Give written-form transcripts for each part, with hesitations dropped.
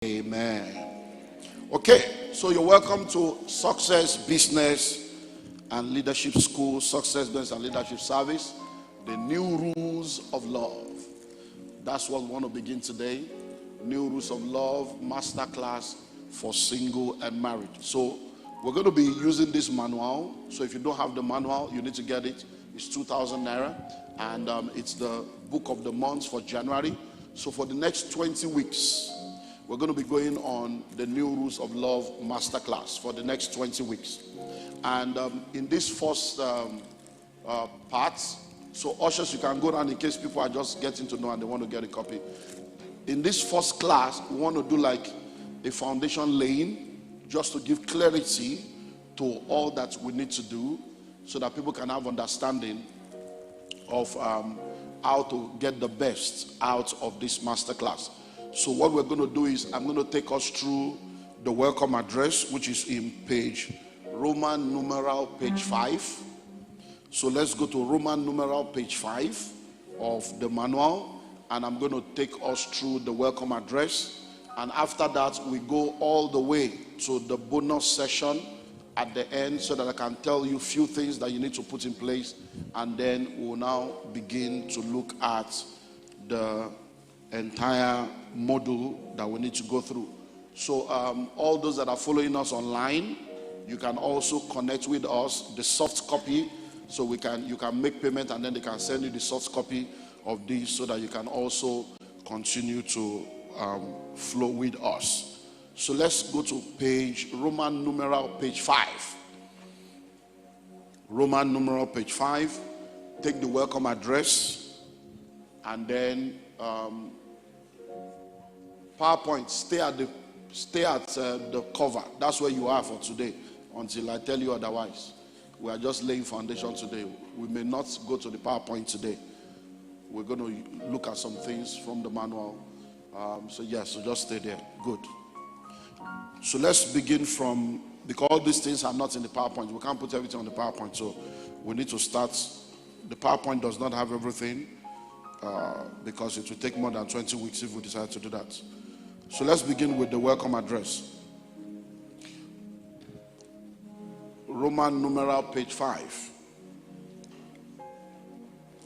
Amen. Okay, so you're welcome to Success Business and Leadership School, Success Business and Leadership Service, the new rules of love. That's what we want to begin today. New rules of love, masterclass for single and married. So we're going to be using this manual. So if you don't have the manual, you need to get it. It's 2,000 naira, and it's the book of the month for January. So for the next 20 weeks, we're going to be going on the new rules of love masterclass for the next 20 weeks. And in this first part, so ushers, you can go down in case people are just getting to know and they want to get a copy. In this first class, we want to do like a foundation laying, just to give clarity to all that we need to do so that people can have understanding of how to get the best out of this masterclass. So what we're going to do is I'm going to take us through the welcome address, which is in page Roman numeral page 5. So let's go to Roman numeral page 5 of the manual, and I'm going to take us through the welcome address. And after that, we go all the way to the bonus session at the end so that I can tell you a few things that you need to put in place. And then we'll now begin to look at the entire module that we need to go through. So all those that are following us online, you can also connect with us, the soft copy, so you can make payment and then they can send you the soft copy of this so that you can also continue to flow with us. So let's go to page Roman numeral page 5. Roman numeral page 5. Take the welcome address and then PowerPoint, stay at the cover. That's where you are for today until I tell you otherwise. We are just laying foundation today. We may not go to the PowerPoint today. We're going to look at some things from the manual. So just stay there. Good. So let's begin from, because all these things are not in the PowerPoint. We can't put everything on the PowerPoint. So we need to start. The PowerPoint does not have everything because it will take more than 20 weeks if we decide to do that. So let's begin with the welcome address. Roman numeral page 5.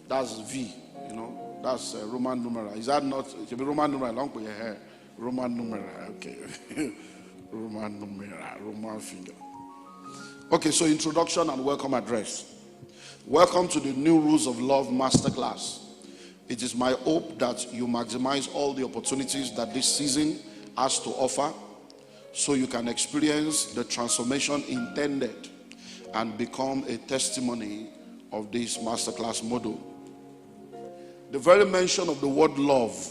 That's V, that's Roman numeral. Is that not? It should be Roman numeral. Long put your hair. Roman numeral. Okay. Roman numeral. Roman figure. Okay, so introduction and welcome address. Welcome to the New Rules of Love Masterclass. It is my hope that you maximize all the opportunities that this season has to offer so you can experience the transformation intended and become a testimony of this masterclass model. The very mention of the word love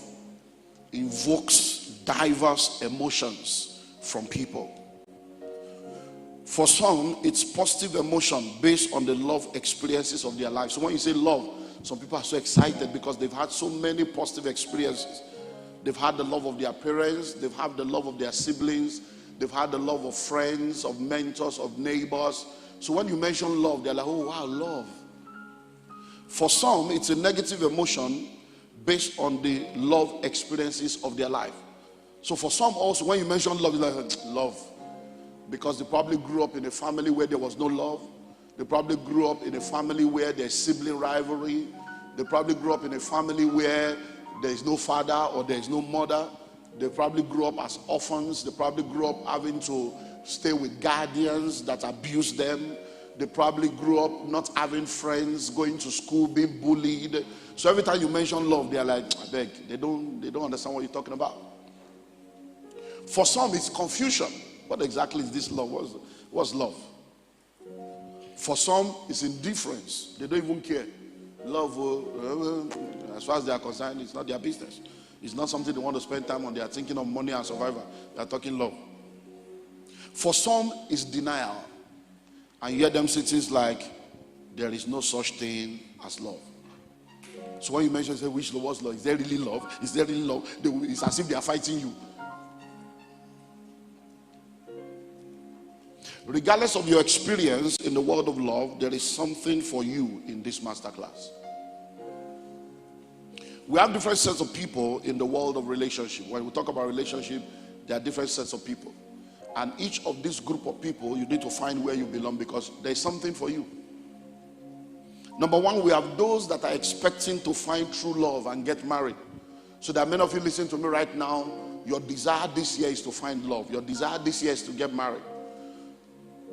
invokes diverse emotions from people. For some, it's positive emotion based on the love experiences of their life. So when you say love, some people are so excited because they've had so many positive experiences. They've had the love of their parents. They've had the love of their siblings. They've had the love of friends, of mentors, of neighbors. So when you mention love, they're like, oh, wow, love. For some, it's a negative emotion based on the love experiences of their life. So for some also, when you mention love, it's like, love. Because they probably grew up in a family where there was no love. They probably grew up in a family where there's sibling rivalry. They probably grew up in a family where there is no father or there is no mother. They probably grew up as orphans. They probably grew up having to stay with guardians that abused them. They probably grew up not having friends, going to school, being bullied. So every time you mention love, they're like, I beg, they don't understand what you're talking about. For some, it's confusion. What exactly is this love? What's love? For some, it's indifference. They don't even care. Love, as far as they are concerned, it's not their business. It's not something they want to spend time on. They are thinking of money and survival. They are talking love. For some, it's denial. And you hear them say things like, there is no such thing as love. So when you mention, say, which love was love? Is there really love? Is there really love? It's as if they are fighting you. Regardless of your experience in the world of love, there is something for you in this masterclass. We have different sets of people in the world of relationship. When we talk about relationship, There are different sets of people. And each of this group of people, you need to find where you belong, because there's something for you. Number one, we have those that are expecting to find true love and get married. So there are many of you listening to me right now. Your desire this year is to find love. Your desire this year is to get married.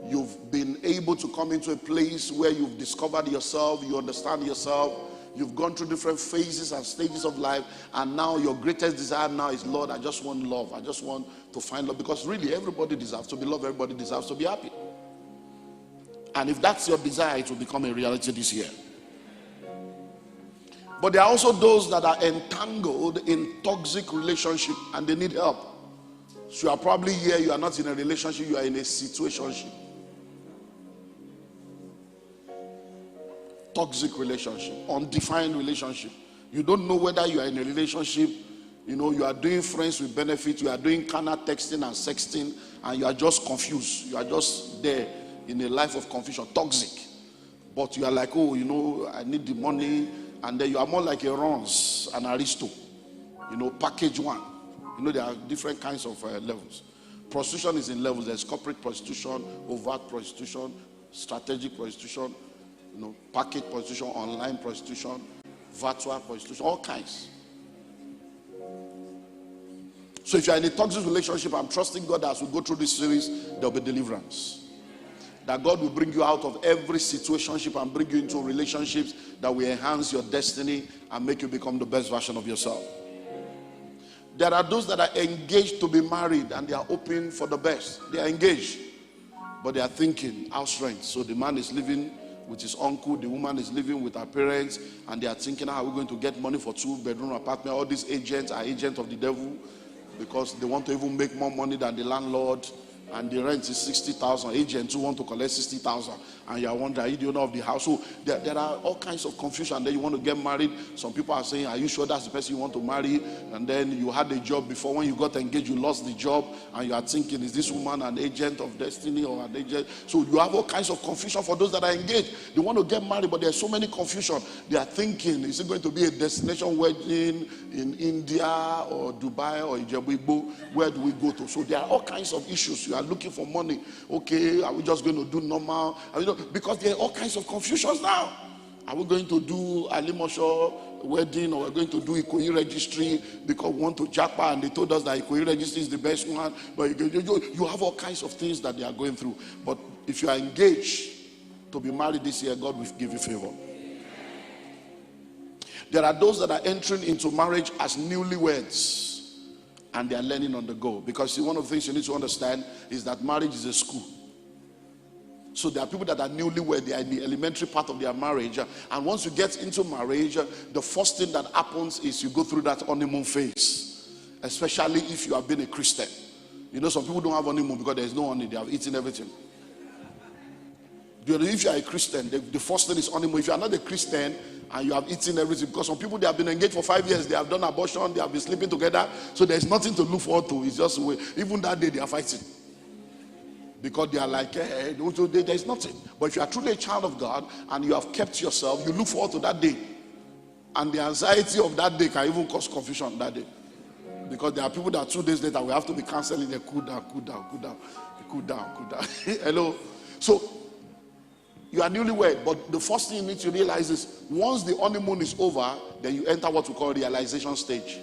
You've been able to come into a place where you've discovered yourself, you understand yourself, you've gone through different phases and stages of life, and now your greatest desire now is, Lord, I just want love. I just want to find love. Because really, everybody deserves to be loved. Everybody deserves to be happy. And if that's your desire, it will become a reality this year. But there are also those that are entangled in toxic relationship and they need help. So you are probably here, you are not in a relationship, you are in a situationship. Toxic relationship, undefined relationship. You don't know whether you are in a relationship. You know, you are doing friends with benefit, you are doing carnal texting and sexting, and you are just confused. You are just there in a life of confusion, toxic. But you are like, oh, you know, I need the money. And then you are more like a Rons, an Aristo. You know, package one. You know, there are different kinds of levels. Prostitution is in levels. There's corporate prostitution, overt prostitution, strategic prostitution, you know, package prostitution, online prostitution, virtual prostitution, all kinds. So if you are in a toxic relationship, I'm trusting God that as we go through this series, there will be deliverance. That God will bring you out of every situationship and bring you into relationships that will enhance your destiny and make you become the best version of yourself. There are those that are engaged to be married and they are hoping for the best. They are engaged, but they are thinking house rent. So the man is living with his uncle, the woman is living with her parents, and they are thinking, how are we going to get money for 2-bedroom apartment? All these agents are agents of the devil, because they want to even make more money than the landlord. And the rent is 60,000. Agents who want to collect 60,000, and you are wondering, are you the owner of the house? So there are all kinds of confusion. And then you want to get married. Some people are saying, are you sure that's the person you want to marry? And then you had a job before. When you got engaged, you lost the job, and you are thinking, is this woman an agent of destiny or an agent? So you have all kinds of confusion for those that are engaged. They want to get married, but there's so many confusion. They are thinking, is it going to be a destination wedding in India or Dubai or Ijebu? Where do we go to? So there are all kinds of issues. You are looking for money. Okay, are we just going to do normal? Because there are all kinds of confusions now. Are we going to do Alimosho wedding, or we're going to do Ikoyi registry because we want to japa, and they told us that Ikoyi registry is the best one? But you have all kinds of things that they are going through. But if you are engaged to be married this year, God will give you favor. There are those that are entering into marriage as newlyweds, and they are learning on the go. Because see, one of the things you need to understand is that marriage is a school. So there are people that are newlywed, they are in the elementary part of their marriage. And once you get into marriage, the first thing that happens is you go through that honeymoon phase. Especially if you have been a Christian. You know, some people don't have honeymoon because there is no honey, they have eaten everything. If you are a Christian, the first thing is honeymoon. If you are not a Christian and you have eaten everything, because some people, they have been engaged for 5 years, they have done abortion, they have been sleeping together, so there's nothing to look forward to. It's just, even that day they are fighting. Because they are like, there's nothing. But if you are truly a child of God and you have kept yourself, you look forward to that day. And the anxiety of that day can even cause confusion that day. Because there are people that 2 days later, we have to be canceling their cool down. Hello? So, you are newlywed, but the first thing you need to realize is, once the honeymoon is over, then you enter what we call realization stage.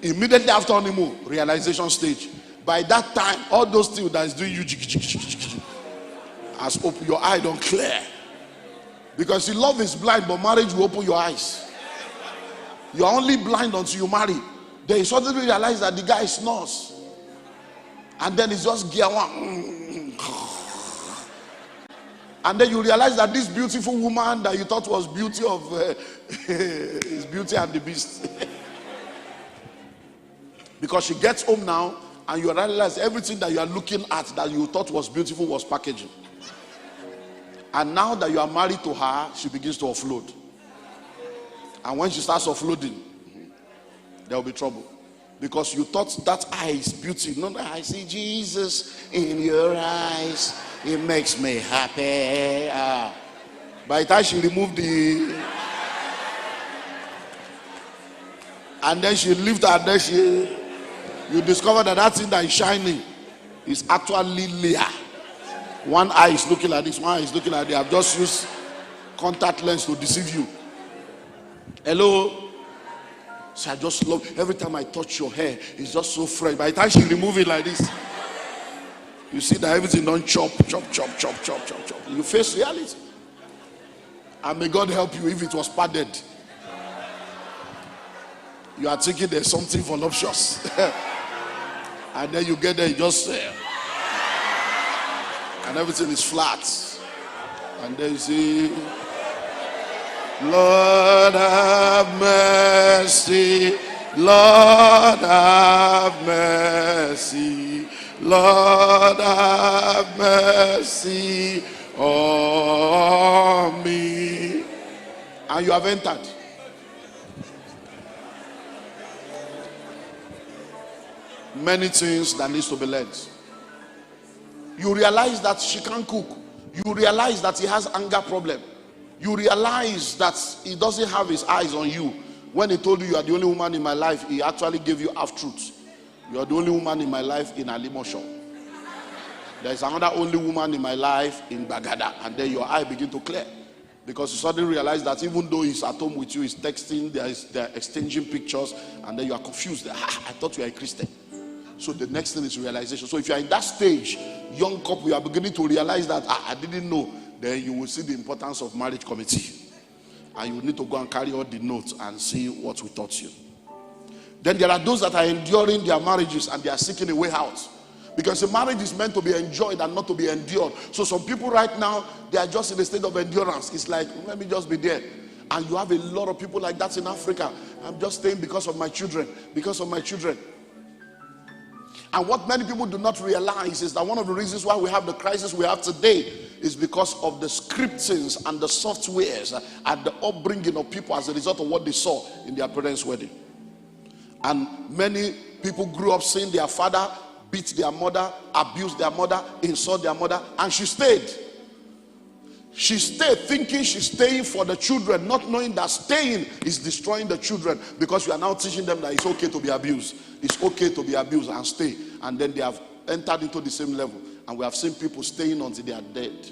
Immediately after honeymoon, realization stage. By that time, all those things that is doing you as open your eye don't clear. Because love is blind, but marriage will open your eyes. You are only blind until you marry. Then you suddenly realize that the guy snores. And then it's just gear one. And then you realize that this beautiful woman that you thought was beauty of is Beauty and the Beast. Because she gets home now and you realize everything that you are looking at that you thought was beautiful was packaging. And now that you are married to her, she begins to offload. And when she starts offloading, there will be trouble. Because you thought that eye is beauty. No, I see Jesus in your eyes. It makes me happy. By the time she removed the... And then she lifted and then you discover that thing that is shining is actually Leah. One eye is looking like this, one eye is looking like that. I've just used contact lens to deceive you. Hello? So I just love, every time I touch your hair, it's just so fresh. By the time she remove it like this, you see that everything don't chop. You face reality. And may God help you if it was padded. You are thinking there's something voluptuous. And then you get there, you just and everything is flat. And then you see, Lord have mercy, Lord have mercy, Lord have mercy on me. And you have entered. Many things that needs to be learned. You realize that she can't cook. You realize that he has anger problem. You realize that he doesn't have his eyes on you. When he told you you are the only woman in my life, he actually gave you half truth. You are the only woman in my life in Alimosho. There is another only woman in my life in Bagada. And then your eye begin to clear. Because you suddenly realize that even though he's at home with you, he's texting, they're exchanging pictures, and then you are confused. I thought you were a Christian. So the next thing is realization. So if you are in that stage, young couple, you are beginning to realize that I didn't know, then you will see the importance of marriage committee. And you need to go and carry all the notes and see what we taught you. Then there are those that are enduring their marriages and they are seeking a way out. Because a marriage is meant to be enjoyed and not to be endured. So some people right now, they are just in a state of endurance. It's like, let me just be there. And you have a lot of people like that in Africa. I'm just staying because of my children. Because of my children. And what many people do not realize is that one of the reasons why we have the crisis we have today is because of the scriptings and the softwares and the upbringing of people as a result of what they saw in their parents' wedding. And many people grew up seeing their father beat their mother, abuse their mother, insult their mother, and she stayed. She stayed thinking she's staying for the children, not knowing that staying is destroying the children, because you are now teaching them that it's okay to be abused. It's okay to be abused and stay. And then they have entered into the same level. And we have seen people staying until they are dead.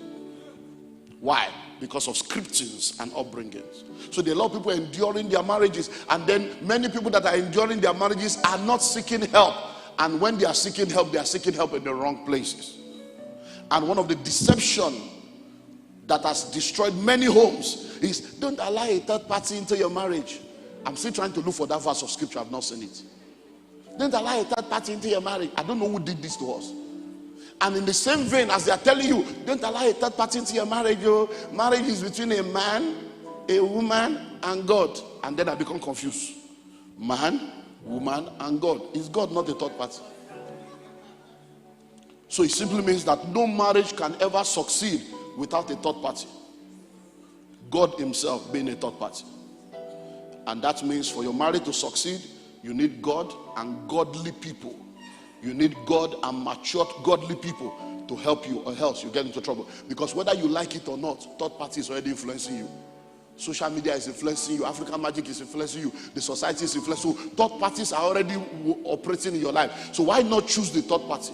Why? Because of scriptings and upbringings. So there are a lot of people enduring their marriages, and then many people that are enduring their marriages are not seeking help. And when they are seeking help, they are seeking help in the wrong places. And one of the deception that has destroyed many homes is, don't allow a third party into your marriage. I'm still trying to look for that verse of scripture. I've not seen it. Don't allow a third party into your marriage. I don't know who did this to us. And in the same vein, as they are telling you, don't allow a third party into your marriage. Marriage is between a man, a woman, and God. And then I become confused. Man, woman, and God. Is God not a third party? So it simply means that no marriage can ever succeed without a third party. God himself being a third party. And that means for your marriage to succeed, you need God and godly people. You need God and matured godly people to help you, or else you get into trouble. Because whether you like it or not, third party is already influencing you. Social media is influencing you. African magic is influencing you. The society is influencing you. Third parties are already operating in your life. So why not choose the third party?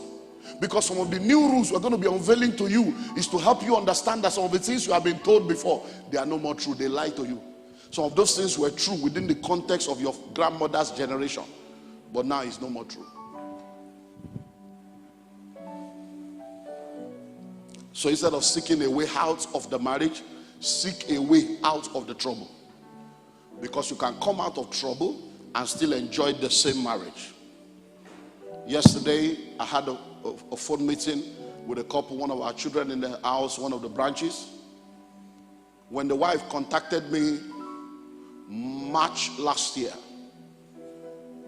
Because some of the new rules we're going to be unveiling to you is to help you understand that some of the things you have been told before, they are no more true. They lie to you. Some of those things were true within the context of your grandmother's generation, but now it's no more true. So instead of seeking a way out of the marriage, seek a way out of the trouble. Because you can come out of trouble and still enjoy the same marriage. Yesterday, I had a phone meeting with a couple, one of our children in the house, one of the branches. When the wife contacted me March last year,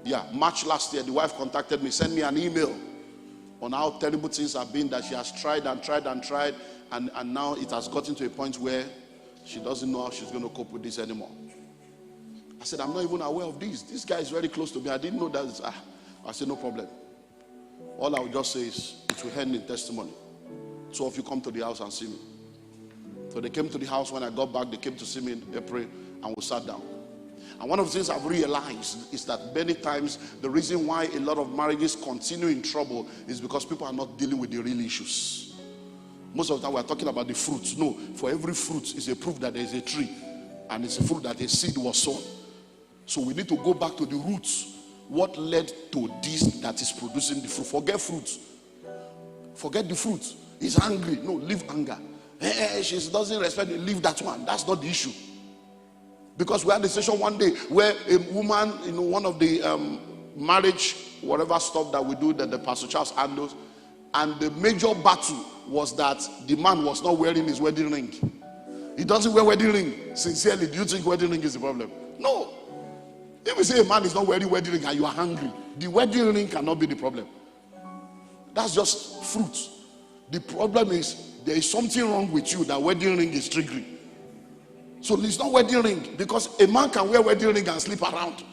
the wife contacted me, sent me an email on how terrible things have been, that she has tried and tried and tried, and now it has gotten to a point where she doesn't know how she's going to cope with this anymore. I said, I'm not even aware of this. This guy is very close to me. I didn't know that. I said, no problem. All I will just say is, it will end in testimony. So if you come to the house and see me. So they came to the house. When I got back, they came to see me in April, and we sat down. And one of the things I've realized is that many times the reason why a lot of marriages continue in trouble is because people are not dealing with the real issues. Most of the time we are talking about the fruits. No, for every fruit is a proof that there is a tree, and it's a fruit that a seed was sown. So we need to go back to the roots. What led to this that is producing the fruit? Forget fruits. Forget the fruit. He's angry. No, leave anger. She doesn't respect me. Leave that one. That's not the issue. Because we had a session one day where a woman, one of the marriage, whatever stuff that we do that the Pastor Charles handles, and the major battle was that the man was not wearing his wedding ring. He doesn't wear wedding ring. Sincerely, do you think wedding ring is the problem? No. If you say a man is not wearing wedding ring and you are hungry, the wedding ring cannot be the problem. That's just fruit. The problem is there is something wrong with you that wedding ring is triggering. So it's not wedding ring, because a man can wear wedding ring and sleep around.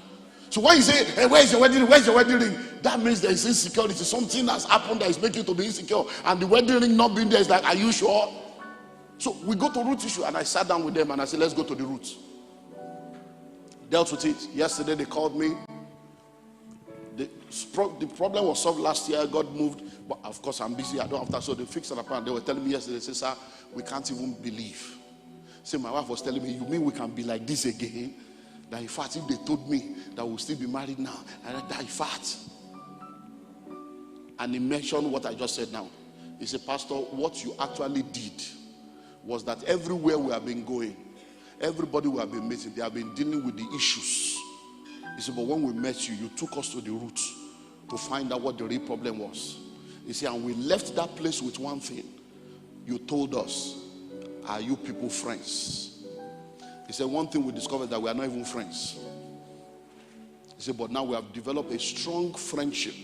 So when you say, hey, where is your wedding ring? Where is your wedding ring? That means there is insecurity. Something has happened that is making you to be insecure. And the wedding ring not being there is like, are you sure? So we go to root issue, and I sat down with them and I said, let's go to the roots. Dealt with it. Yesterday they called me. The problem was solved last year. God moved, but of course I'm busy. I don't have time. So they fixed it up, and they were telling me yesterday, they said, sir, we can't even believe. See, my wife was telling me, you mean we can be like this again? That in fact, if they told me that we'll still be married now, and that in fact. And he mentioned what I just said now. He said, Pastor, what you actually did was that everywhere we have been going, everybody we have been meeting, they have been dealing with the issues. He said, but when we met you, you took us to the roots to find out what the real problem was. He said, and we left that place with one thing. You told us, are you people friends? He said, one thing we discovered that we are not even friends. He said, but now we have developed a strong friendship.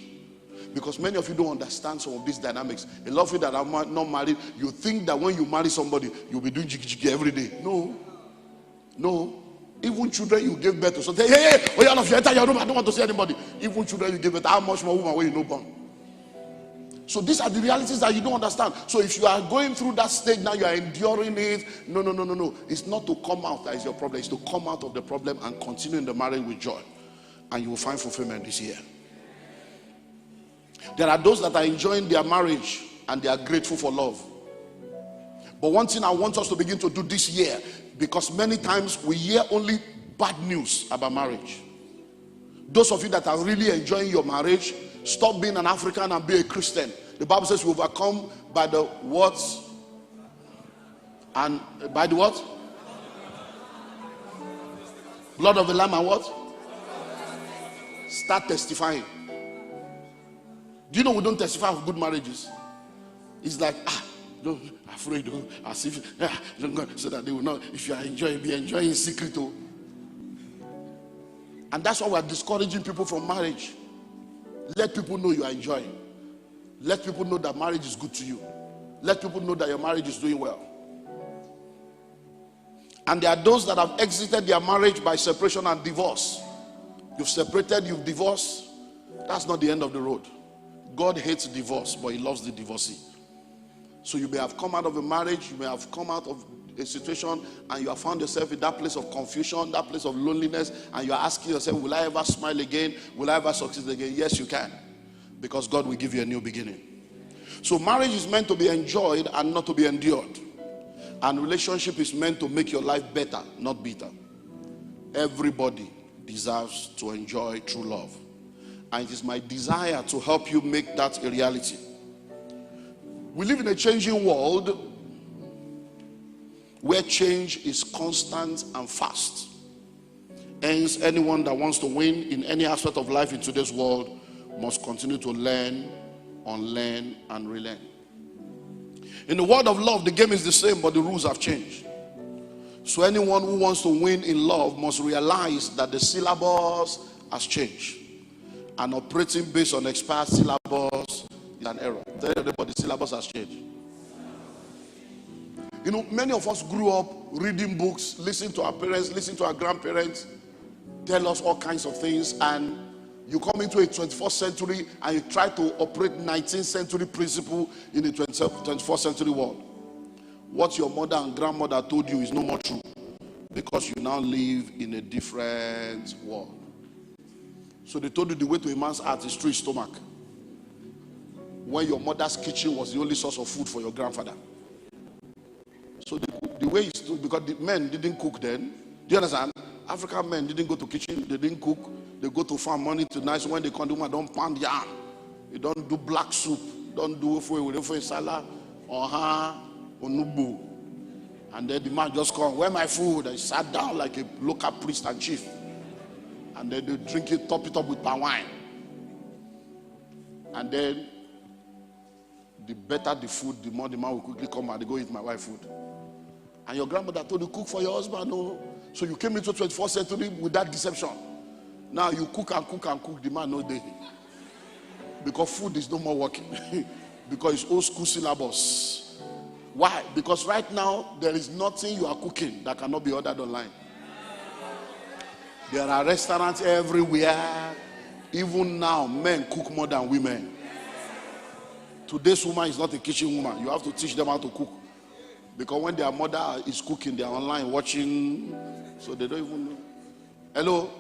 Because many of you don't understand some of these dynamics. A lot of you that are not married, you think that when you marry somebody, you'll be doing jiki every day. No. Even children you gave birth to. So say, hey, oh, all of you enter your room. I don't want to see anybody. Even children you gave birth to. How much more woman when you know born? So these are the realities that you don't understand. So if you are going through that stage now, you are enduring it. No. It's not to come out that is your problem. It's to come out of the problem and continue in the marriage with joy. And you will find fulfillment this year. There are those that are enjoying their marriage and they are grateful for love. But one thing I want us to begin to do this year, because many times we hear only bad news about marriage. Those of you that are really enjoying your marriage, stop being an African and be a Christian. The Bible says we overcome by the words and by the what? Blood of the Lamb and what? Start testifying. Do you know we don't testify of good marriages? It's like, don't afraid, as if so that they will not. If you are enjoying, be enjoying in secret. And that's why we are discouraging people from marriage. Let people know you are enjoying. Let people know that marriage is good to you. Let people know that your marriage is doing well. And there are those that have exited their marriage by separation and divorce. You've separated, you've divorced. That's not the end of the road. God hates divorce, but he loves the divorcee. So you may have come out of a marriage, you may have come out of a situation, and you have found yourself in that place of confusion, that place of loneliness, and you are asking yourself, will I ever smile again? Will I ever succeed again? Yes, you can, because God will give you a new beginning. So marriage is meant to be enjoyed and not to be endured. And relationship is meant to make your life better, not bitter. Everybody deserves to enjoy true love. And it is my desire to help you make that a reality. We live in a changing world where change is constant and fast. Hence, anyone that wants to win in any aspect of life in today's world must continue to learn, unlearn, and relearn. In the world of love, the game is the same, but the rules have changed. So anyone who wants to win in love must realize that the syllabus has changed. And operating based on expired syllabus is an error. Tell everybody, the syllabus has changed. You know, many of us grew up reading books, listening to our parents, listening to our grandparents, tell us all kinds of things, and you come into a 21st century and you try to operate 19th century principle in a 21st century world. What your mother and grandmother told you is no more true. because you now live in a different world. So they told you the way to a man's heart is through his stomach. When your mother's kitchen was the only source of food for your grandfather. So the way it's because the men didn't cook then. Do you understand? African men didn't go to kitchen, they didn't cook. They go to farm money to nice. When they come to don't pound yam. They don't do black soup. Don't do with salad or nubu. And then the man just come, where my food? And sat down like a local priest and chief. And then they drink it, top it up with palm wine. And then the better the food, the more the man will quickly come and they go eat my wife's food. And your grandmother told you cook for your husband, no. So you came into 21st century with that deception. Now you cook and cook and cook, the man no day. Because food is no more working. Because it's old school syllabus. Why? Because right now there is nothing you are cooking that cannot be ordered online. There are restaurants everywhere. Even now, men cook more than women. Today's woman is not a kitchen woman. You have to teach them how to cook. Because when their mother is cooking, they are online watching. So they don't even know. Hello?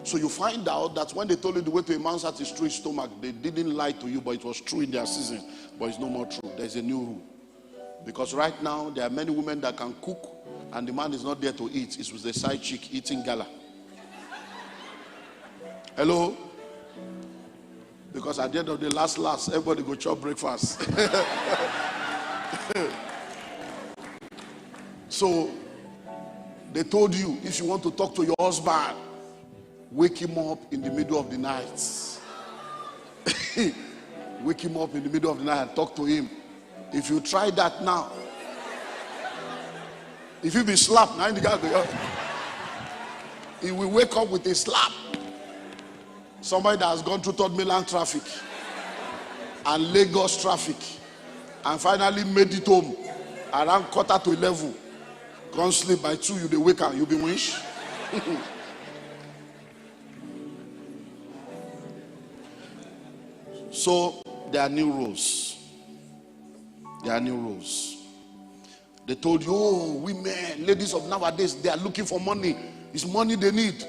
So you find out that when they told you the way to a man's heart is through his stomach, they didn't lie to you, but it was true in their season. But it's no more true. There's a new rule. Because right now, there are many women that can cook, and the man is not there to eat. It's with the side chick eating gala. Hello? Because at the end of the last, everybody go chop breakfast. So, they told you, if you want to talk to your husband, wake him up in the middle of the night. Wake him up in the middle of the night and talk to him. If you try that now, if you be slapped, now in the guy go, he will wake up with a slap. Somebody that has gone through Third Mainland traffic and Lagos traffic and finally made it home around 11:15. Can't sleep by 2, you dey wake up, you be wish. So there are new rules. There are new rules. They told you, oh, women, ladies of nowadays, they are looking for money. It's money they need.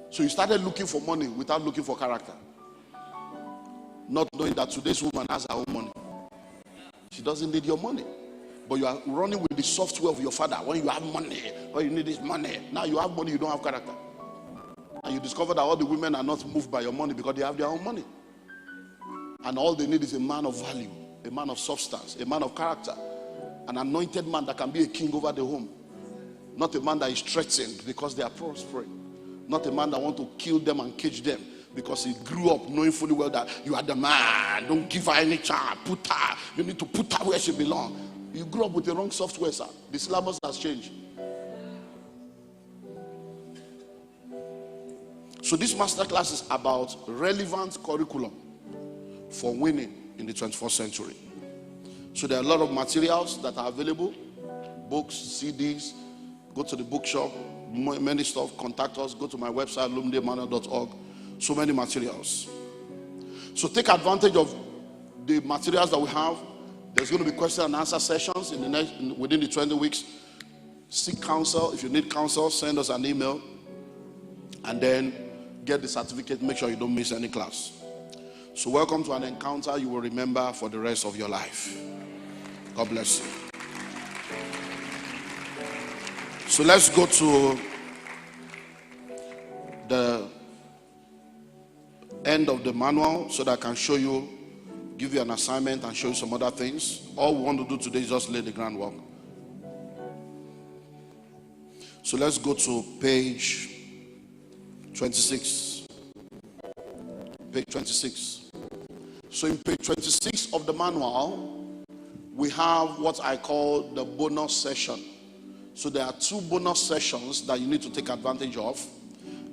So you started looking for money without looking for character. Not knowing that today's woman has her own money. She doesn't need your money. But you are running with the software of your father. When you have money, all you need is money. Now you have money, you don't have character. And you discover that all the women are not moved by your money because they have their own money. And all they need is a man of value, a man of substance, a man of character, an anointed man that can be a king over the home. Not a man that is threatened because they are prospering. Not a man that wants to kill them and cage them because he grew up knowing fully well that you are the man. Don't give her any chance. Put her. You need to put her where she belongs. You grew up with the wrong software, sir. The syllabus has changed. So this masterclass is about relevant curriculum for winning in the 21st century. So there are a lot of materials that are available. Books, CDs. Go to the bookshop. Many stuff. Contact us. Go to my website, lumdemanuel.org. So many materials. So take advantage of the materials that we have. There's going to be question and answer sessions within the 20 weeks. Seek counsel. If you need counsel, send us an email. And then get the certificate. Make sure you don't miss any class. So welcome to an encounter you will remember for the rest of your life. God bless you. So let's go to the end of the manual so that I can show you, give you an assignment and show you some other things. All we want to do today is just lay the groundwork. So let's go to page 26. Page 26. So in page 26 of the manual, we have what I call the bonus session. So there are 2 bonus sessions that you need to take advantage of.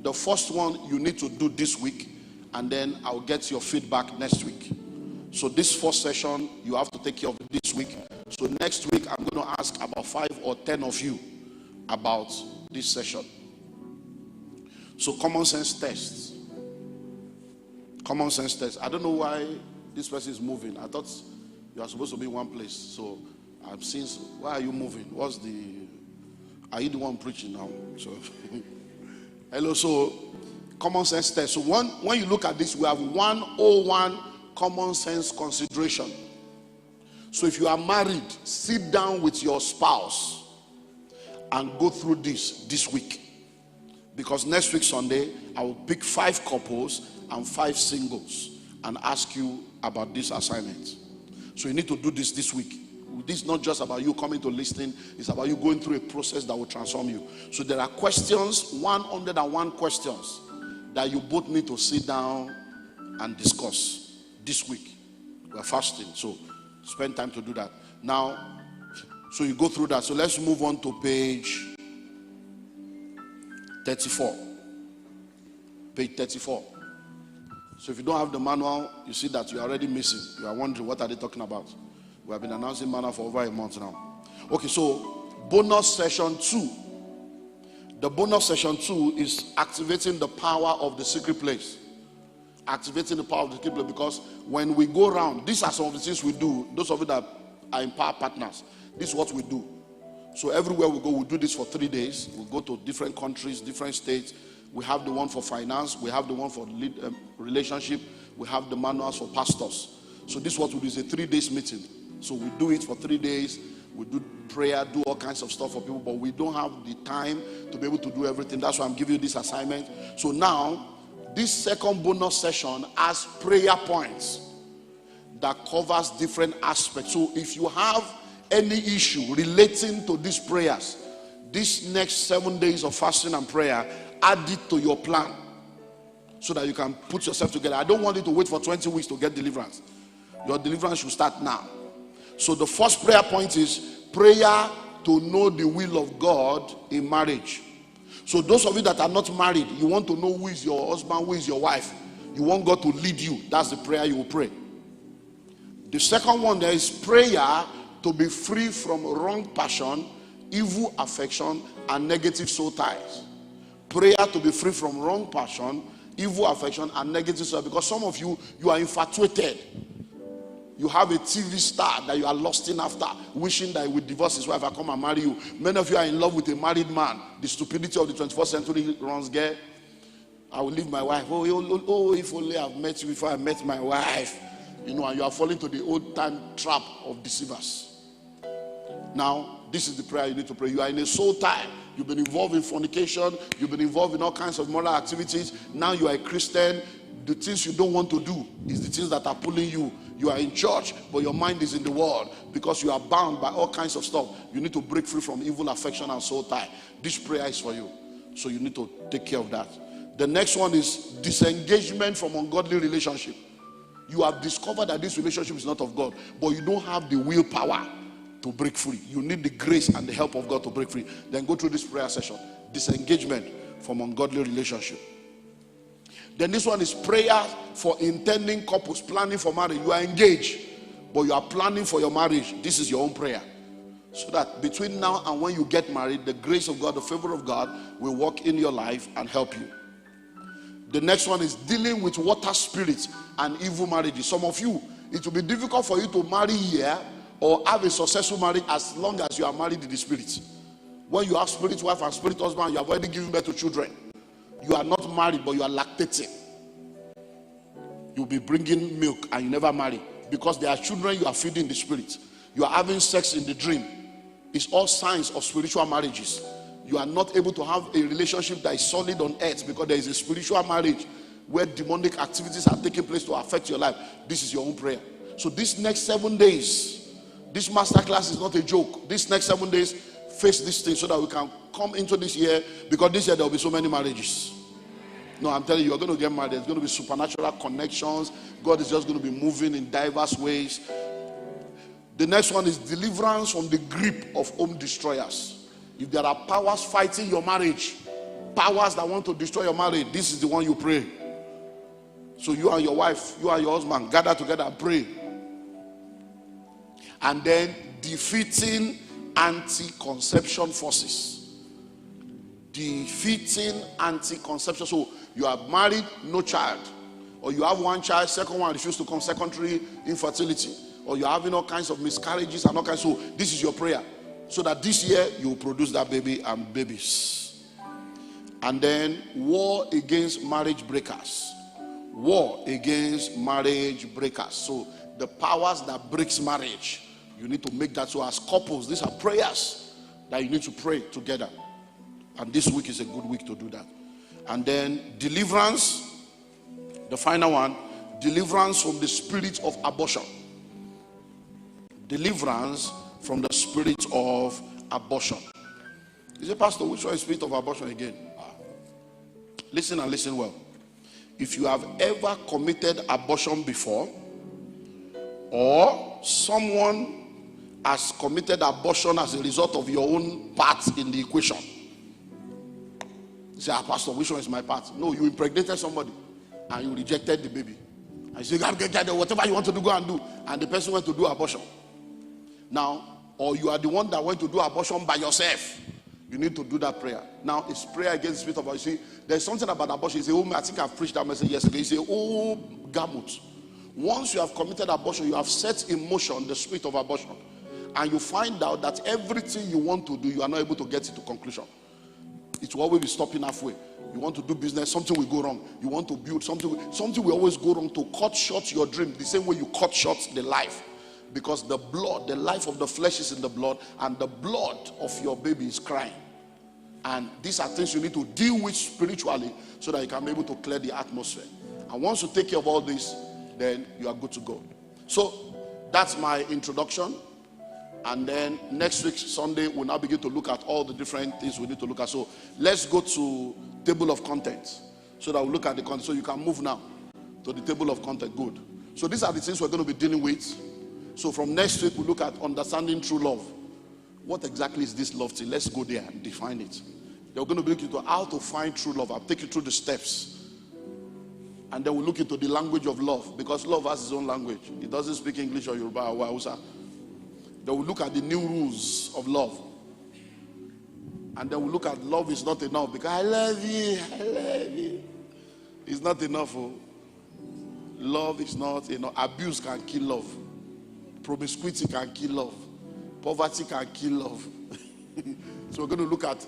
The first one you need to do this week, and then I'll get your feedback next week. So this first session, you have to take care of it this week. So next week, I'm going to ask about 5 or 10 of you about this session. So common sense tests. Common sense tests. I don't know why this person is moving. I thought you are supposed to be in one place. So I'm seeing, why are you moving? Are you the one preaching now? So, hello. So, common sense test. So, when you look at this, we have 101 common sense consideration. So, if you are married, sit down with your spouse and go through this week. Because next week, Sunday, I will pick 5 couples and 5 singles and ask you about this assignment. So, you need to do this week. This is not just about you coming to listen, it's about you going through a process that will transform you. So there are questions, 101 questions that you both need to sit down and discuss this week. We're fasting, so spend time to do that. Now, so you go through that. So let's move on to page 34. Page 34. So if you don't have the manual, you see that you're already missing. You are wondering, what are they talking about? We have been announcing manna for over a month now. Okay, so bonus session 2. The bonus session 2 is activating the power of the secret place. Activating the power of the secret place, because when we go around, these are some of the things we do. Those of you that are Empower partners, this is what we do. So everywhere we go, we do this for 3 days. We go to different countries, different states. We have the one for finance. We have the one for relationship. We have the manuals for pastors. So this is what we do. Is a 3 days meeting. So we do it for 3 days. We do prayer, do all kinds of stuff for people, but we don't have the time to be able to do everything. That's why I'm giving you this assignment. So now, this second bonus session has prayer points that covers different aspects. So if you have any issue relating to these prayers, this next 7 days of fasting and prayer, add it to your plan so that you can put yourself together. I don't want you to wait for 20 weeks to get deliverance. Your deliverance should start now. So the first prayer point is prayer to know the will of God in marriage. So those of you that are not married, you want to know who is your husband, who is your wife. You want God to lead you. That's the prayer you will pray. The second one, there is prayer to be free from wrong passion, evil affection, and negative soul ties. Prayer to be free from wrong passion, evil affection, and negative soul ties. Because some of you, you are infatuated. You have a TV star that you are lusting after, wishing that he would divorce his wife and come and marry you. Many of you are in love with a married man. The stupidity of the 21st century runs there. I will leave my wife. Oh, if only I've met you before I met my wife. You know, and you are falling to the old time trap of deceivers. Now, this is the prayer you need to pray. You are in a soul tie. You've been involved in fornication. You've been involved in all kinds of moral activities. Now you are a Christian. The things you don't want to do is the things that are pulling you. You are in church, but your mind is in the world because you are bound by all kinds of stuff. You need to break free from evil affection and soul tie. This prayer is for you. So you need to take care of that. The next one is disengagement from ungodly relationship. You have discovered that this relationship is not of God, but you don't have the willpower to break free. You need the grace and the help of God to break free. Then go through this prayer session. Disengagement from ungodly relationship. Then this one is prayer for intending couples planning for marriage. You are engaged, but you are planning for your marriage. This is your own prayer. So that between now and when you get married, the grace of God, the favor of God will work in your life and help you. The next one is dealing with water spirits and evil marriages. Some of you, it will be difficult for you to marry here or have a successful marriage as long as you are married in the spirit. When you have spirit wife and spirit husband, you have already given birth to children. You are not married, but you are lactating. You'll be bringing milk and you never marry because there are children you are feeding the spirit. You are having sex in the dream. It's all signs of spiritual marriages. You are not able to have a relationship that is solid on earth because there is a spiritual marriage where demonic activities are taking place to affect your life. This is your own prayer. So this next 7 days, this masterclass is not a joke. This next 7 days, face this thing so that we can come into this year, because this year there will be so many marriages. No, I'm telling you, you're going to get married. There's going to be supernatural connections. God is just going to be moving in diverse ways. The next one is deliverance from the grip of home destroyers. If there are powers fighting your marriage, powers that want to destroy your marriage, this is the one you pray. So you and your wife, you and your husband gather together and pray. And then defeating anti-conception forces. Defeating anti-conception. So you are married, no child. Or you have one child, second one refused to come, secondary infertility. Or you're having all kinds of miscarriages and all kinds. So this is your prayer. so that this year you will produce that baby and babies. And then war against marriage breakers. War against marriage breakers. So the powers that breaks marriage, you need to make that. So as couples, these are prayers that you need to pray together. And this week is a good week to do that. And then deliverance, the final one, deliverance from the spirit of abortion. Deliverance from the spirit of abortion. You say, Pastor, which one is spirit of abortion again? Listen and listen well. If you have ever committed abortion before, or someone has committed abortion as a result of your own part in the equation, you say, Pastor, which one is my part? No, you impregnated somebody and you rejected the baby. And you say, whatever you want to do, go and do. And the person went to do abortion. Now, or you are the one that went to do abortion by yourself. You need to do that prayer. Now, it's prayer against the spirit of abortion. You see, there's something about abortion. You say, I think I've preached that message yesterday. You say, gamut. Once you have committed abortion, you have set in motion the spirit of abortion. And you find out that everything you want to do, you are not able to get it to conclusion. It will always be stopping halfway. You want to do business, something will go wrong. You want to build, something will always go wrong to cut short your dream. The same way you cut short the life. Because the blood, the life of the flesh is in the blood, and the blood of your baby is crying. And these are things you need to deal with spiritually so that you can be able to clear the atmosphere. And once you take care of all this, then you are good to go. So that's my introduction. And then next week, Sunday, we'll now begin to look at all the different things we need to look at. So let's go to table of contents so that we'll look at the content. So you can move now to the table of content. Good. So these are the things we're going to be dealing with. So from next week, we'll look at understanding true love. What exactly is this love thing? Let's go there and define it. They're going to be looking into how to find true love. I'll take you through the steps. And then we'll look into the language of love. Because love has its own language. It doesn't speak English or Yoruba or Hausa. Then we'll look at the new rules of love. And then we'll look at love is not enough. Because I love you, I love you. It's not enough. Oh. Love is not enough. Abuse can kill love. Promiscuity can kill love. Poverty can kill love. So we're going to look at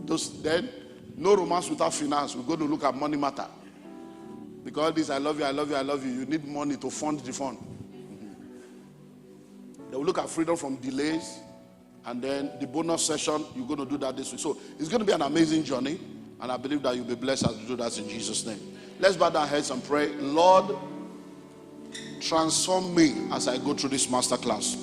those. Then, no romance without finance. We're going to look at money matter. Because this, I love you, I love you, I love you. You need money to fund the fund. Then we'll look at freedom from delays. And then the bonus session, you're going to do that this week. So it's going to be an amazing journey. And I believe that you'll be blessed as you do that in Jesus' name. Let's bow our heads and pray. Lord, transform me as I go through this master class.